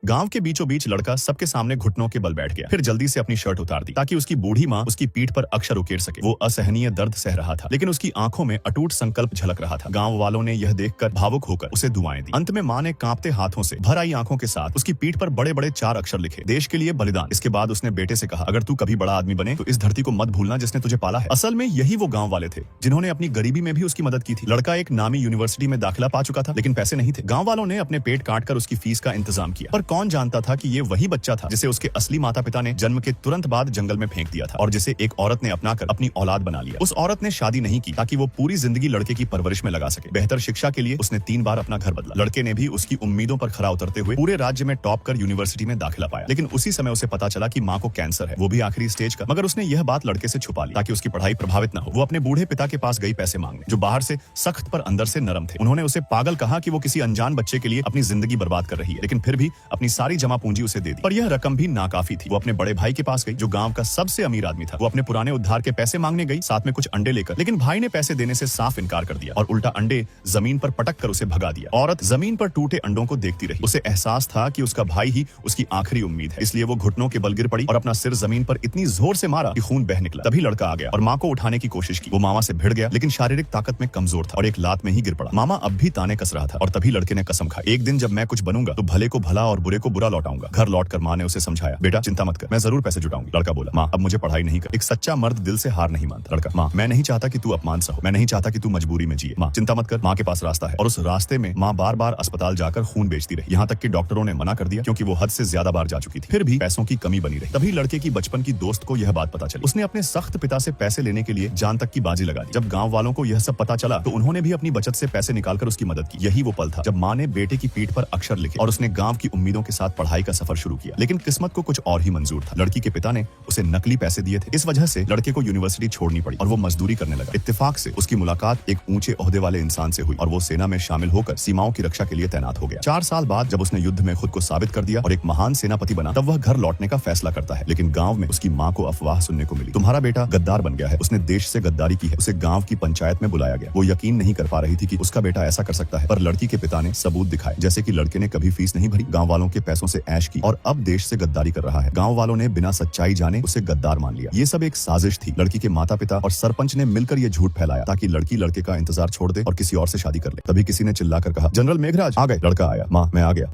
गांव के बीचों बीच लड़का सबके सामने घुटनों के बल बैठ गया, फिर जल्दी से अपनी शर्ट उतार दी ताकि उसकी बूढ़ी माँ उसकी पीठ पर अक्षर उकेर सके। वो असहनीय दर्द सह रहा था, लेकिन उसकी आंखों में अटूट संकल्प झलक रहा था। गांव वालों ने यह देखकर भावुक होकर उसे दुआएं दी। अंत में माँ ने कांपते हाथों से भर आई आंखों के साथ उसकी पीठ पर बड़े बड़े 4 अक्षर लिखे, देश के लिए बलिदान। इसके बाद उसने बेटे से कहा, अगर तू कभी बड़ा आदमी बने तो इस धरती को मत भूलना जिसने तुझे पाला है। असल में यही वो गाँव वाले थे जिन्होंने अपनी गरीबी में भी उसकी मदद की थी। लड़का एक नामी यूनिवर्सिटी में दाखिला पा चुका था, लेकिन पैसे नहीं थे। गाँव वालों ने अपने पेट काट कर उसकी फीस का इंतजाम किया, पर कौन जानता था कि ये वही बच्चा था जिसे उसके असली माता पिता ने जन्म के तुरंत बाद जंगल में फेंक दिया था और जिसे एक औरत ने अपनाकर अपनी औलाद बना लिया। उस औरत ने शादी नहीं की ताकि वो पूरी जिंदगी लड़के की परवरिश में लगा सके। बेहतर शिक्षा के लिए उसने 3 बार अपना घर बदला। लड़के ने भी उसकी उम्मीदों पर खरा उतरते हुए पूरे राज्य में टॉप कर यूनिवर्सिटी में दाखिला पाया, लेकिन उसी समय उसे पता चला कि माँ को कैंसर है, वो भी आखिरी स्टेज का। मगर उसने यह बात लड़के से छुपा ली ताकि उसकी पढ़ाई प्रभावित न हो। वो अपने बूढ़े पिता के पास गई पैसे मांगने, जो बाहर से सख्त पर अंदर से नरम थे। उन्होंने उसे पागल कहा कि वो किसी अनजान बच्चे के लिए अपनी जिंदगी बर्बाद कर रही है, लेकिन फिर भी अपनी सारी जमा पूंजी उसे दे दी। पर यह रकम भी नाकाफी थी। वो अपने बड़े भाई के पास गई, जो गांव का सबसे अमीर आदमी था। वो अपने पुराने उद्धार के पैसे मांगने गई, साथ में कुछ अंडे लेकर, लेकिन भाई ने पैसे देने से साफ इनकार कर दिया और उल्टा अंडे जमीन पर पटक कर उसे भगा दिया। औरत जमीन पर टूटे अंडों को देखती रही। उसे एहसास था कि उसका भाई ही उसकी आखिरी उम्मीद है, इसलिए वो घुटनों के बल गिर पड़ी और अपना सिर जमीन पर इतनी जोर से मारा कि खून बह निकला। तभी लड़का आ गया और माँ को उठाने की कोशिश की। वो मामा से भिड़ गया, लेकिन शारीरिक ताकत में कमजोर था और एक लात में ही गिर पड़ा। मामा अब भी ताने कस रहा था और तभी लड़के ने कसम खाई, एक दिन जब मैं कुछ बनूंगा तो भले को भला और बुरे को बुरा लौटाऊंगा। घर लौटकर माँ ने उसे समझाया, बेटा चिंता मत कर, मैं जरूर पैसे जुटाऊंगी। लड़का बोला, माँ अब मुझे पढ़ाई नहीं कर। एक सच्चा मर्द दिल से हार नहीं मानता। लड़का, माँ मैं नहीं चाहता कि तू अपमान सहो, मैं नहीं चाहता कि तू मजबूरी में जिए। माँ चिंता मत कर, माँ के पास रास्ता है। और उस रास्ते में माँ बार बार अस्पताल जाकर खून बेचती रही, यहाँ तक कि डॉक्टरों ने मना कर दिया क्योंकि वो हद से ज्यादा बार जा चुकी थी। फिर भी पैसों की कमी बनी रही। तभी लड़के की बचपन की दोस्त को यह बात पता चली। उसने अपने सख्त पिता से पैसे लेने के लिए जान तक की बाजी लगा दी। जब गाँव वालों को यह सब पता चला तो उन्होंने भी अपनी बचत से पैसे निकालकर उसकी मदद की। यही वो पल था जब माँ ने बेटे की पीठ पर अक्षर लिखे और उसने गाँव की उम्मीदों के साथ पढ़ाई का सफर शुरू किया। लेकिन किस्मत को कुछ और ही मंजूर था। लड़की के पिता ने उसे नकली पैसे दिए थे। इस वजह से लड़के को यूनिवर्सिटी छोड़नी पड़ी और वो मजदूरी करने लगा। इत्तेफाक से उसकी मुलाकात एक ऊंचे ओहदे वाले इंसान से हुई और वो सेना में शामिल होकर सीमाओं की रक्षा के लिए तैनात हो गया। 4 साल बाद जब उसने युद्ध में खुद को साबित कर दिया और एक महान सेनापति बना, तब वह घर लौटने का फैसला करता है। लेकिन गांव में उसकी माँ को अफवाह सुनने को मिली, तुम्हारा बेटा गद्दार बन गया है, उसने देश से गद्दारी की है। उसे गांव की पंचायत में बुलाया गया। वो यकीन नहीं कर पा रही थी कि उसका बेटा ऐसा कर सकता है, पर लड़की के पिता ने सबूत दिखाए, जैसे कि लड़के ने कभी फीस नहीं भरी, गाँव वालों के पैसों से ऐश की और अब देश से गद्दारी कर रहा है। गाँव वालों ने बिना सच्चाई जाने उसे गद्दार मान लिया। ये सब एक साजिश थी। लड़की के माता पिता और सरपंच ने मिलकर ये झूठ फैलाया ताकि लड़की लड़के का इंतजार छोड़ दे और किसी और से शादी कर ले। तभी किसी ने चिल्लाकर कहा, जनरल मेघराज आ गए। लड़का आया, माँ मैं आ गया।